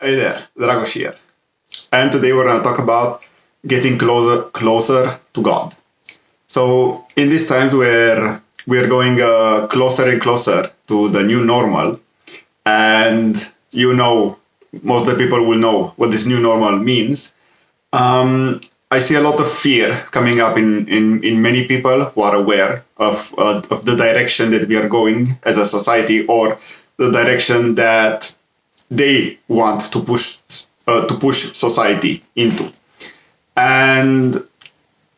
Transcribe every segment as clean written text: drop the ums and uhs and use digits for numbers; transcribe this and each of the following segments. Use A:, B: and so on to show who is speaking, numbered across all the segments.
A: Hey there, Dragos here. And today we're going to talk about getting closer to God. So in these times where we're going closer and closer to the new normal, and most of the people will know what this new normal means. I see a lot of fear coming up in many people who are aware of the direction that we are going as a society, or the direction that they want to push society into. And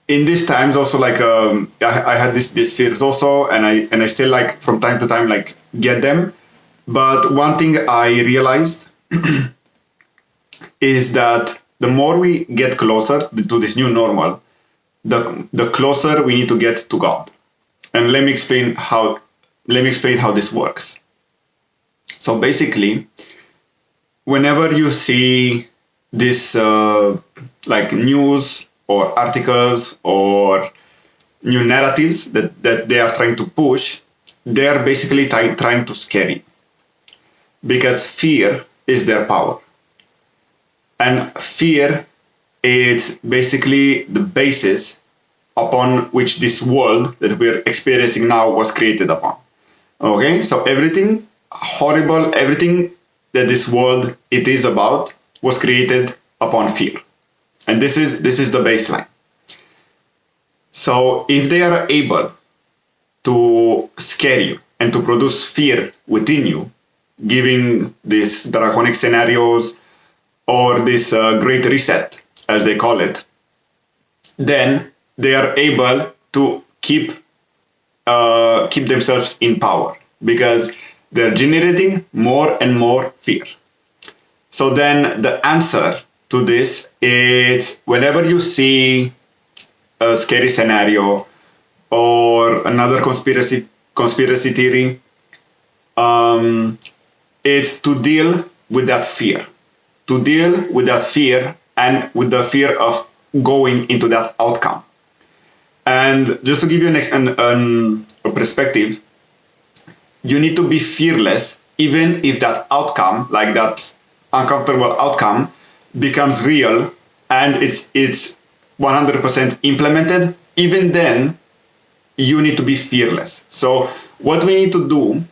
A: in these times, also I had these fears also, and I still like from time to time like get them. But one thing I realized is that the more we get closer to this new normal, the closer we need to get to God. And let me explain how this works. So basically, whenever you see this like news or articles or new narratives that they are trying to push, they are basically trying to scare you, because fear is their power. And fear is basically the basis upon which this world that we're experiencing now was created upon. Okay, so everything horrible, everything that this world it is about was created upon fear, and this is the baseline. So if they are able to scare you and to produce fear within you, giving these draconic scenarios or this great reset, as they call it, then they are able to keep themselves in power, because they're generating more and more fear. So then the answer to this is, whenever you see a scary scenario or another conspiracy theory, it's to deal with that fear, and with the fear of going into that outcome. And just to give you a perspective, you need to be fearless, even if that outcome, like that uncomfortable outcome, becomes real and it's 100% implemented. Even then, you need to be fearless. So what we need to do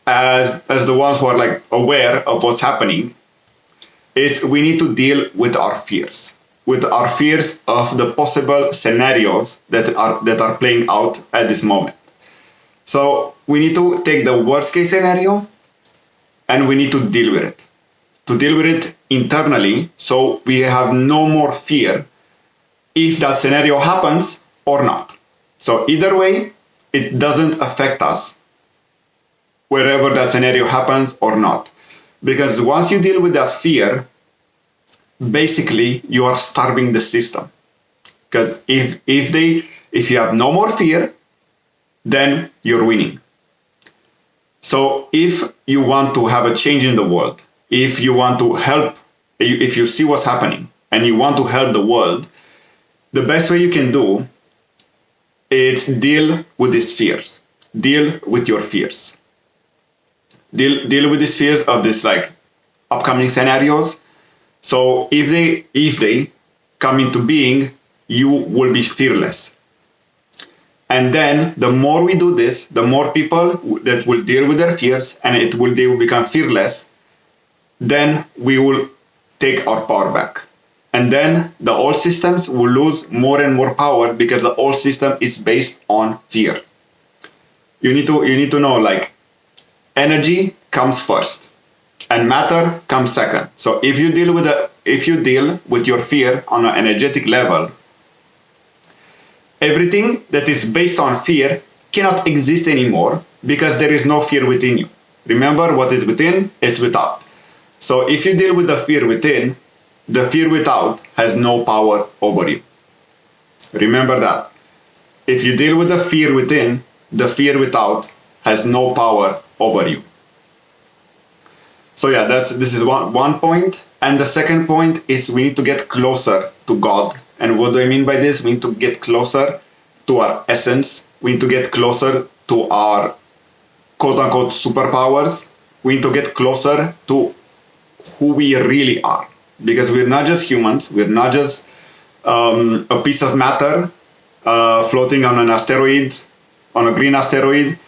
A: as the ones who are like aware of what's happening is we need to deal with our fears, of the possible scenarios that are playing out at this moment. So we need to take the worst case scenario and we need to deal with it internally, so we have no more fear if that scenario happens or not. So either way, it doesn't affect us wherever that scenario happens or not. Because once you deal with that fear, basically you are starving the system. Because if you have no more fear, then you're winning. So if you want to have a change in the world, if you want to help, if you see what's happening and you want to help the world, the best way you can do is deal with these fears. Deal with your fears. Deal with these fears of this like upcoming scenarios. So if they come into being, you will be fearless. And then the more we do this, the more people that will deal with their fears and they will become fearless, then we will take our power back. And then the old systems will lose more and more power, because the old system is based on fear. You need to know, like, energy comes first and matter comes second. So if you deal with your fear on an energetic level, everything that is based on fear cannot exist anymore, because there is no fear within you. Remember, what is within is without. So if you deal with the fear within, the fear without has no power over you. Remember that. If you deal with the fear within, the fear without has no power over you. So yeah, this is one point. And the second point is we need to get closer to God. And what do I mean by this? We need to get closer to our essence. We need to get closer to our quote unquote superpowers. We need to get closer to who we really are. Because we're not just humans, we're not just a piece of matter floating on an asteroid, on a green asteroid,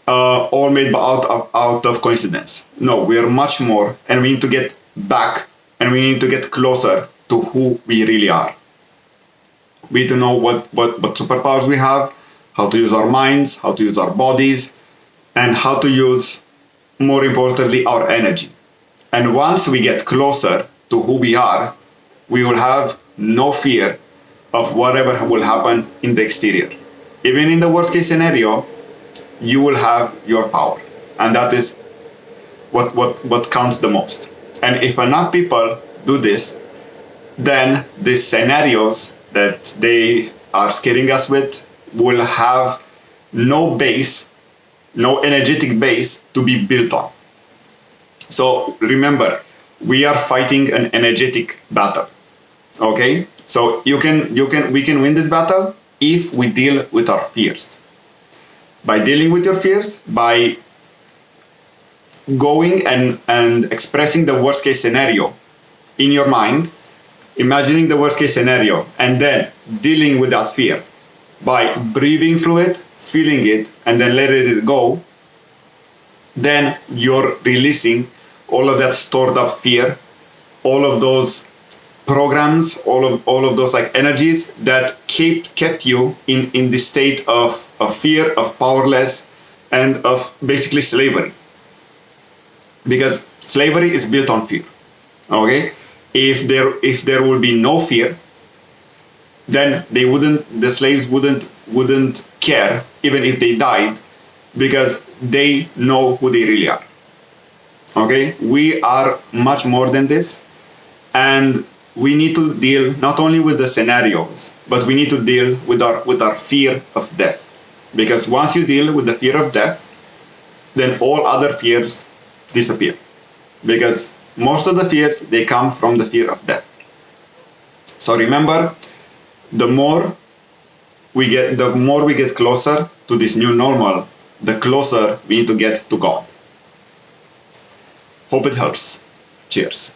A: all made out of coincidence. No, we are much more, and we need to get back and we need to get closer to who we really are. We need to know what superpowers we have, how to use our minds, how to use our bodies, and how to use, more importantly, our energy. And once we get closer to who we are, we will have no fear of whatever will happen in the exterior. Even in the worst case scenario, you will have your power. And that is what counts the most. And if enough people do this, then the scenarios that they are scaring us with will have no base, no energetic base to be built on. So remember, we are fighting an energetic battle. Okay? So we can win this battle if we deal with our fears. By dealing with your fears, by going and expressing the worst case scenario in your mind, imagining the worst case scenario, and then dealing with that fear by breathing through it, feeling it, and then letting it go, then you're releasing all of that stored up fear, all of those programs, all of those like energies that kept you in this state of fear, of powerless, and of basically slavery. Because slavery is built on fear. Okay? If there would be no fear, then the slaves wouldn't care even if they died, because they know who they really are. Okay? We are much more than this, and we need to deal not only with the scenarios, but we need to deal with our fear of death. Because once you deal with the fear of death, then all other fears disappear. Because most of the fears, they come from the fear of death. So remember, the more we get closer to this new normal, the closer we need to get to God. Hope it helps. Cheers.